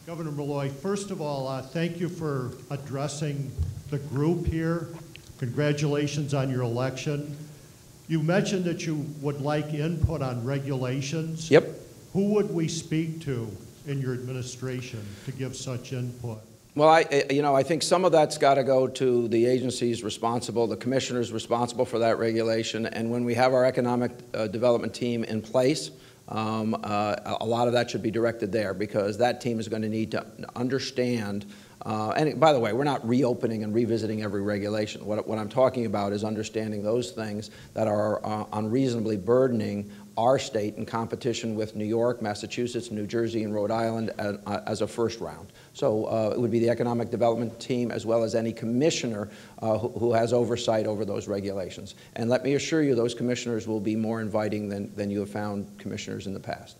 Governor Malloy, first of all, thank you for addressing the group here. Congratulations on your election. You mentioned that you would like input on regulations. Yep. Who would we speak to in your administration to give such input? Well, I think some of that's got to go to the agencies responsible, the commissioners responsible for that regulation, and when we have our economic development team in place, a lot of that should be directed there, because that team is going to need to understand. And by the way, we're not reopening and revisiting every regulation. What I'm talking about is understanding those things that are unreasonably burdening our state in competition with New York, Massachusetts, New Jersey, and Rhode Island as a first round. So it would be the economic development team as well as any commissioner who has oversight over those regulations. And let me assure you, those commissioners will be more inviting than you have found commissioners in the past.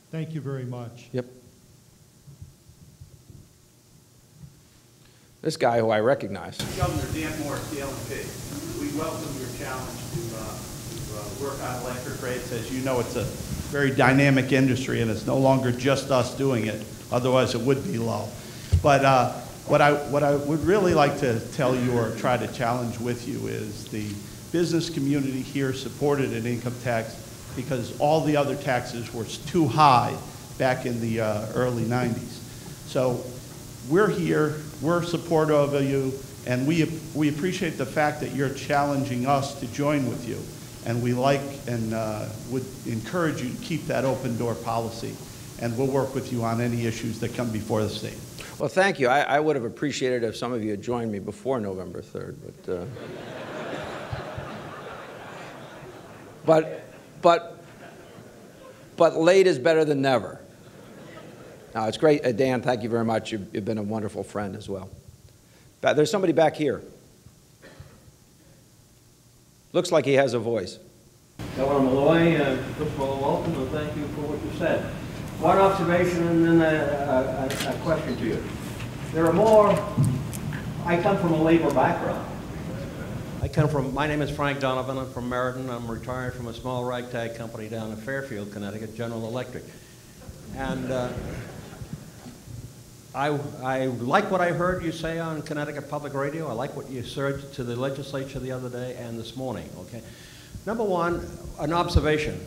Thank you very much. Yep. This guy who I recognize. Governor Dan Moore, the LNP. We welcome your challenge to work on electric rates. As you know, it's a very dynamic industry, and it's no longer just us doing it. Otherwise, it would be low. But what I would really like to tell you or try to challenge with you is the business community here supported an income tax because all the other taxes were too high back in the early 90s. So we're here, we're supportive of you, and we appreciate the fact that you're challenging us to join with you. And we like and would encourage you to keep that open door policy. And we'll work with you on any issues that come before the state. Well, thank you. I would have appreciated if some of you had joined me before November 3rd, but late is better than never. No, it's great. Dan, thank you very much. You've been a wonderful friend as well. There's somebody back here. Looks like he has a voice. Governor Malloy, first of all, welcome and thank you for what you said. One observation and then a question to you. There are more, I come from a labor background. My name is Frank Donovan. I'm from Meriden. I'm retired from a small ragtag company down in Fairfield, Connecticut, General Electric. And I like what I heard you say on Connecticut Public Radio. I like what you said to the legislature the other day and this morning, okay? Number one, an observation.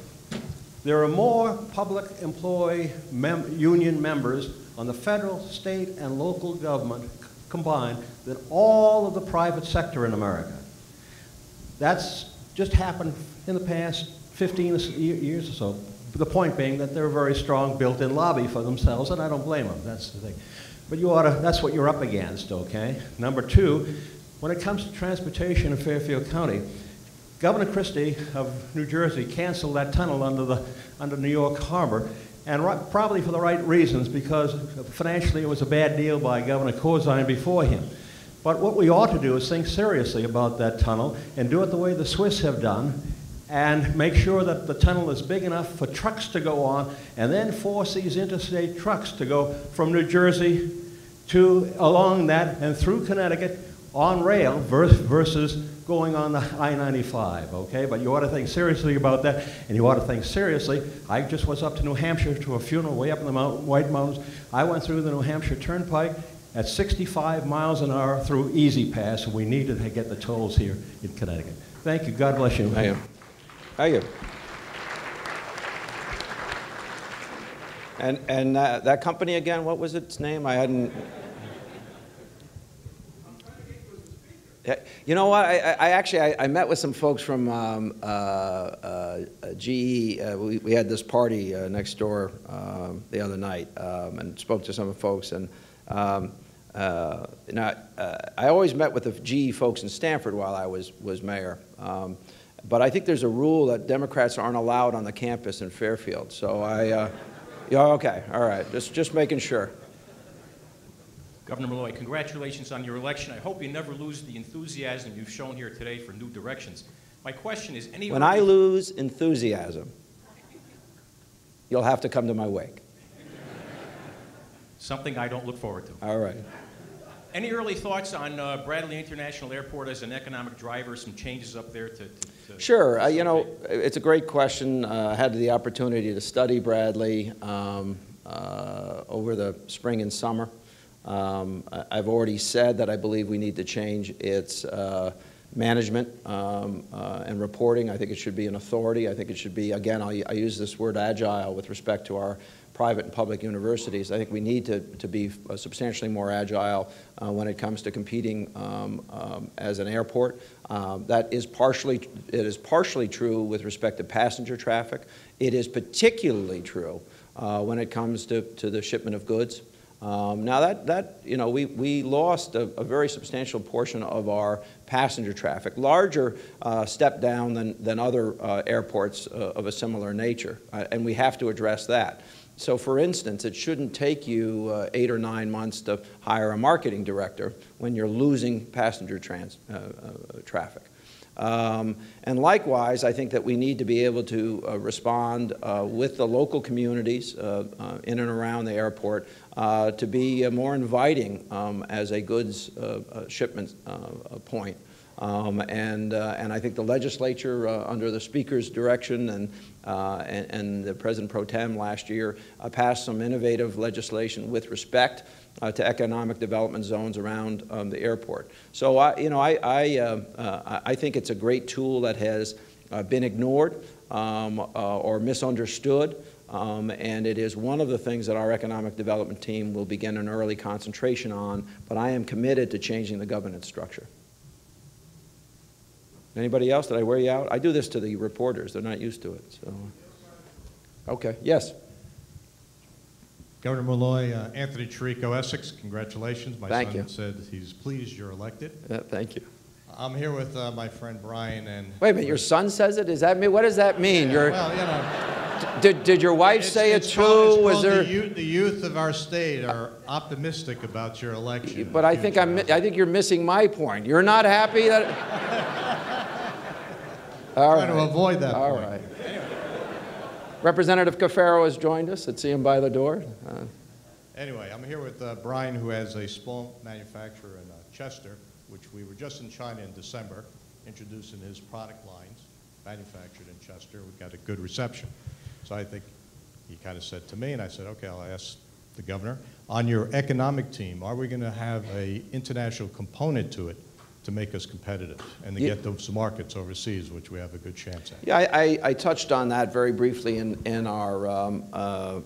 There are more public employee union members on the federal, state, and local government combined than all of the private sector in America. That's just happened in the past 15 years or so. The point being that they're a very strong built-in lobby for themselves, and I don't blame them. That's the thing. But that's what you're up against, okay? Number two, when it comes to transportation in Fairfield County, Governor Christie of New Jersey canceled that tunnel under New York Harbor, and probably for the right reasons, because financially it was a bad deal by Governor Corzine before him. But what we ought to do is think seriously about that tunnel and do it the way the Swiss have done, and make sure that the tunnel is big enough for trucks to go on, and then force these interstate trucks to go from New Jersey to along that and through Connecticut on rail versus going on the I-95, okay? But you ought to think seriously about that, and you ought to think seriously. I just was up to New Hampshire to a funeral way up in the White Mountains. I went through the New Hampshire Turnpike at 65 miles an hour through Easy Pass, and we needed to get the tolls here in Connecticut. Thank you. God bless you. Thank you. Thank you. And that company again, what was its name? I hadn't... You know what? I met with some folks from GE. We had this party next door the other night, and spoke to some of the folks. And I always met with the GE folks in Stamford while I was mayor. But I think there's a rule that Democrats aren't allowed on the campus in Fairfield. So yeah, okay, all right, just making sure. Governor Malloy, congratulations on your election. I hope you never lose the enthusiasm you've shown here today for new directions. My question is, when I lose enthusiasm, you'll have to come to my wake. Something I don't look forward to. All right. Any early thoughts on Bradley International Airport as an economic driver, some changes up there to Sure. You know, it's a great question. I had the opportunity to study Bradley over the spring and summer. I've already said that I believe we need to change its management and reporting. I think it should be an authority. I think it should be, again, I use this word agile with respect to our private and public universities. I think we need to be substantially more agile when it comes to competing as an airport. It is partially true with respect to passenger traffic. It is particularly true when it comes to the shipment of goods. Now we lost a very substantial portion of our passenger traffic, larger step down than other airports of a similar nature, and we have to address that. So for instance, it shouldn't take you 8 or 9 months to hire a marketing director when you're losing passenger traffic. And likewise, I think that we need to be able to respond with the local communities in and around the airport to be more inviting as a goods shipment point. And I think the legislature, under the Speaker's direction and the President Pro Tem last year, passed some innovative legislation with respect to economic development zones around the airport. So I think it's a great tool that has been ignored or misunderstood, and it is one of the things that our economic development team will begin an early concentration on, but I am committed to changing the governance structure. Anybody else? Did I wear you out? I do this to the reporters. They're not used to it. So, okay. Yes. Governor Malloy, Anthony Chirico, Essex, congratulations. My Thank you. son said he's pleased you're elected. Thank you. I'm here with my friend Brian and... Wait a minute, your son says it? Is that me? What does that mean? Yeah, well, you know... Did your wife say it too? Was there... The youth of our state are optimistic about your election. But I think you're missing my point. You're not happy that... All right. Trying to avoid that All point. right. Representative Cafaro has joined us. Let's see him by the door. Anyway, I'm here with Brian, who has a small manufacturer in Chester, which we were just in China in December, introducing his product lines, manufactured in Chester. We got a good reception. So I think he kind of said to me, and I said, okay, I'll ask the governor, on your economic team, are we going to have an international component to it to make us competitive and to get those markets overseas, which we have a good chance at? Yeah, I touched on that very briefly in our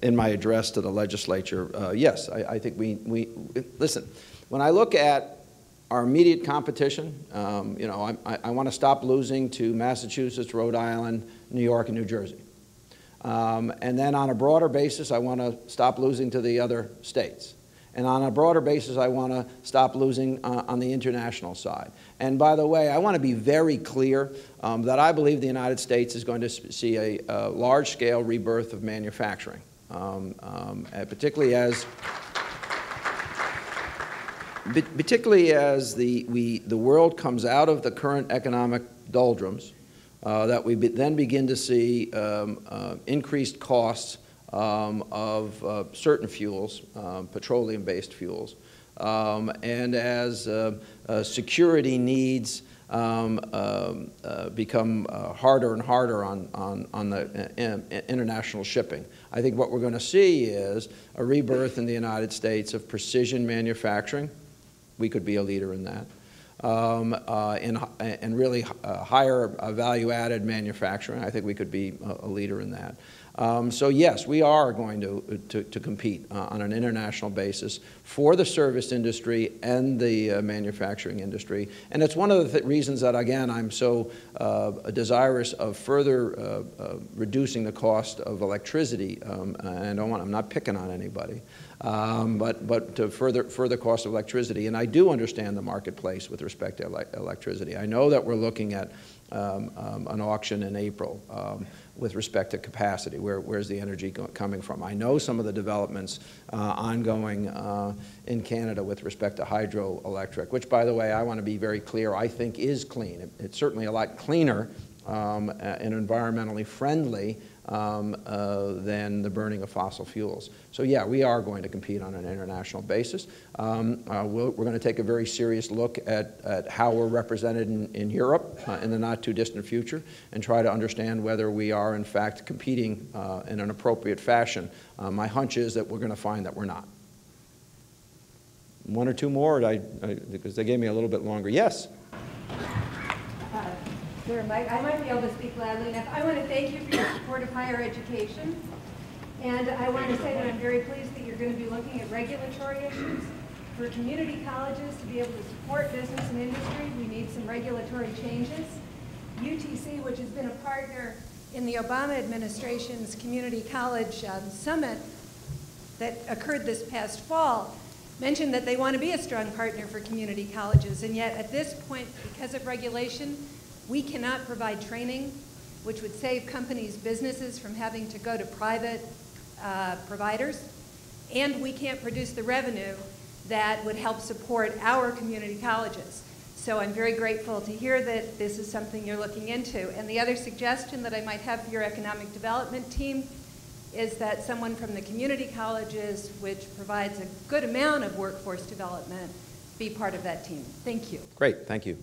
in my address to the legislature. Yes, I think we listen. When I look at our immediate competition, you know, I want to stop losing to Massachusetts, Rhode Island, New York, and New Jersey. And then on a broader basis, I want to stop losing to the other states. And on a broader basis, I want to stop losing on the international side. And by the way, I want to be very clear that I believe the United States is going to see a large-scale rebirth of manufacturing, particularly as the world comes out of the current economic doldrums, that we then begin to see increased costs of certain fuels, petroleum-based fuels, and as security needs become harder and harder on the international shipping. I think what we're going to see is a rebirth in the United States of precision manufacturing. We could be a leader in that. And really higher value-added manufacturing. I think we could be a leader in that. So yes, we are going to compete on an international basis for the service industry and the manufacturing industry. And it's one of the reasons that, again, I'm so desirous of further reducing the cost of electricity. And I'm not picking on anybody, but to further cost of electricity. And I do understand the marketplace with respect to electricity. I know that we're looking at an auction in April with respect to capacity. Where's the energy coming from? I know some of the developments ongoing in Canada with respect to hydroelectric, which, by the way, I want to be very clear, I think is clean. It's certainly a lot cleaner and environmentally friendly than the burning of fossil fuels. So yeah, we are going to compete on an international basis. We're going to take a very serious look at how we're represented in Europe in the not too distant future, and try to understand whether we are in fact competing in an appropriate fashion. My hunch is that we're going to find that we're not. One or two more, because they gave me a little bit longer. Yes? Sure, Mike, I might be able to speak loudly enough. I want to thank you for your support of higher education. And I want to say that I'm very pleased that you're going to be looking at regulatory issues. For community colleges to be able to support business and industry, we need some regulatory changes. UTC, which has been a partner in the Obama administration's community college summit that occurred this past fall, mentioned that they want to be a strong partner for community colleges. And yet at this point, because of regulation, we cannot provide training, which would save companies, businesses from having to go to private providers, and we can't produce the revenue that would help support our community colleges. So I'm very grateful to hear that this is something you're looking into. And the other suggestion that I might have for your economic development team is that someone from the community colleges, which provides a good amount of workforce development, be part of that team. Thank you. Great, thank you.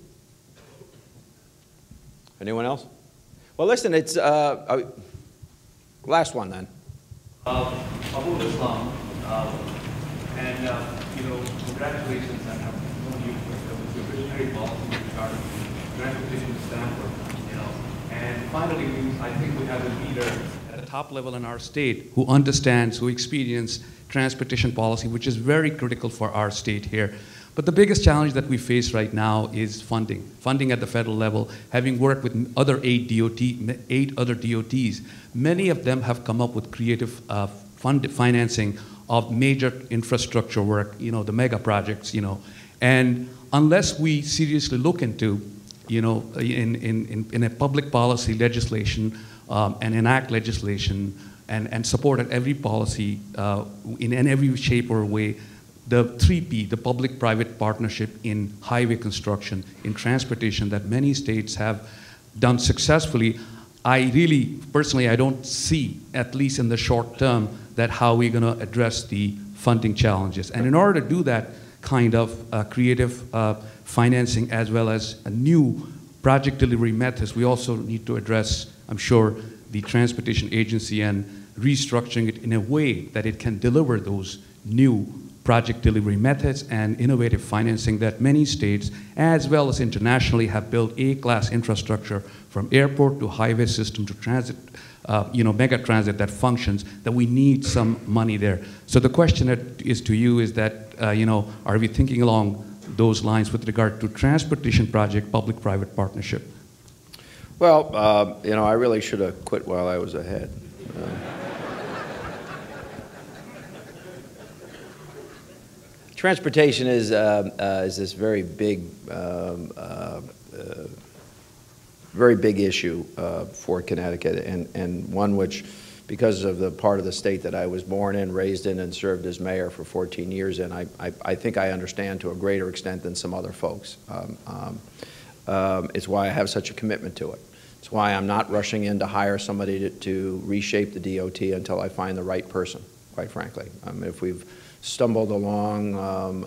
Anyone else? Well, listen, it's last one then. About Islam, and you know, congratulations, and I've known you for your visionary policy regarding transportation to Stanford, you know, and finally, I think we have a leader at the top level in our state who understands, who experiences transportation policy, which is very critical for our state here. But the biggest challenge that we face right now is funding. Funding at the federal level, having worked with eight other DOTs, many of them have come up with creative financing of major infrastructure work, you know, the mega projects, you know. And unless we seriously look into, you know, in a public policy legislation and enact legislation and support at every policy in every shape or way, the 3P, the public-private partnership in highway construction, in transportation that many states have done successfully, I really, personally, I don't see, at least in the short term, that how we're going to address the funding challenges. And in order to do that kind of creative financing as well as a new project delivery methods, we also need to address, I'm sure, the transportation agency and restructuring it in a way that it can deliver those new project delivery methods and innovative financing that many states, as well as internationally, have built A-class infrastructure from airport to highway system to transit, you know, mega transit that functions, that we need some money there. So the question that is to you is that, you know, are we thinking along those lines with regard to transportation project, public-private partnership? Well, you know, I really should have quit while I was ahead. Transportation is this very big issue for Connecticut, and one which, because of the part of the state that I was born in, raised in, and served as mayor for 14 years in, I think I understand to a greater extent than some other folks. It's why I have such a commitment to it. It's why I'm not rushing in to hire somebody to reshape the DOT until I find the right person, quite frankly. If we've stumbled along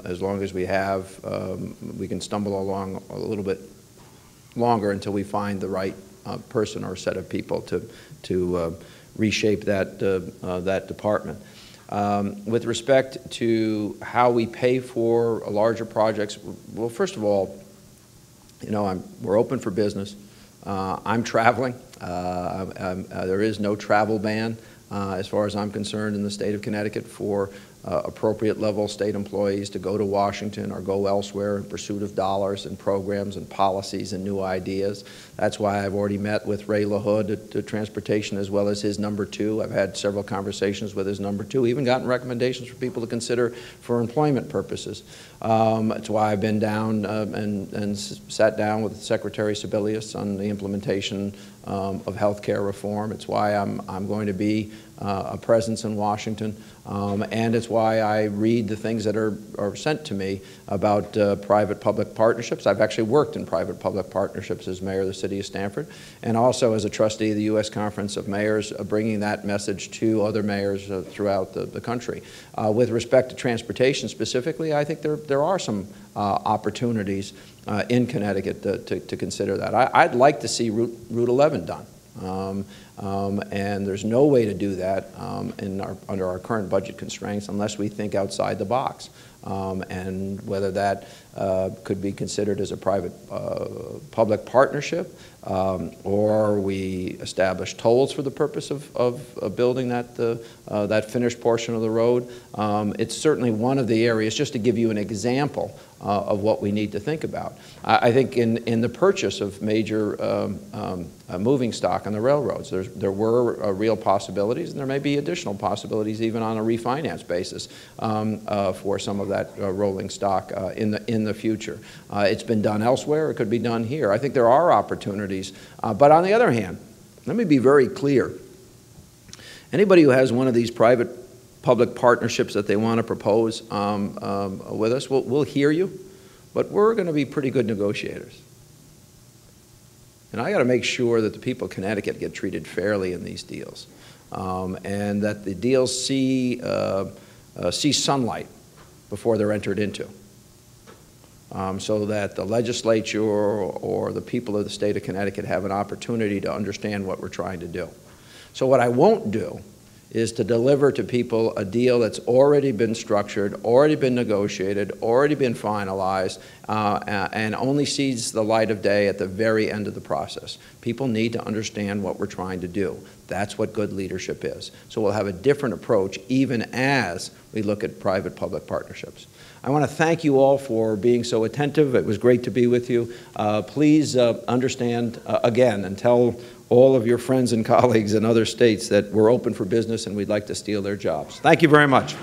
as long as we have, we can stumble along a little bit longer until we find the right person or set of people to reshape that department. With respect to how we pay for larger projects, well, first of all, you know, we're open for business. I'm traveling. There is no travel ban, as far as I'm concerned, in the state of Connecticut for appropriate level state employees to go to Washington or go elsewhere in pursuit of dollars and programs and policies and new ideas. That's why I've already met with Ray LaHood at Transportation, as well as his number two. I've had several conversations with his number two, even gotten recommendations for people to consider for employment purposes. That's why I've been down and sat down with Secretary Sebelius on the implementation of health care reform. It's why I'm going to be a presence in Washington. And it's why I read the things that are sent to me about private-public partnerships. I've actually worked in private-public partnerships as mayor of the city of Stamford, and also as a trustee of the U.S. Conference of Mayors, bringing that message to other mayors throughout the country. With respect to transportation specifically, I think there are some opportunities in Connecticut to consider that. I'd like to see Route 11 done. And there's no way to do that under our current budget constraints unless we think outside the box. And whether that could be considered as a private-public partnership, or we establish tolls for the purpose of building that finished portion of the road. It's certainly one of the areas, just to give you an example of what we need to think about. I think in the purchase of major moving stock on the railroads, there were real possibilities, and there may be additional possibilities even on a refinance basis for some of that rolling stock in the future. It's been done elsewhere. It could be done here. I think there are opportunities. But on the other hand, let me be very clear. Anybody who has one of these private-public partnerships that they want to propose with us, we'll hear you, but we're going to be pretty good negotiators. And I got to make sure that the people of Connecticut get treated fairly in these deals, and that the deals see sunlight before they're entered into. So that the legislature or the people of the state of Connecticut have an opportunity to understand what we're trying to do. So what I won't do is to deliver to people a deal that's already been structured, already been negotiated, already been finalized, and only sees the light of day at the very end of the process. People need to understand what we're trying to do. That's what good leadership is. So we'll have a different approach even as we look at private-public partnerships. I want to thank you all for being so attentive. It was great to be with you. Please understand again and tell all of your friends and colleagues in other states that we're open for business and we'd like to steal their jobs. Thank you very much.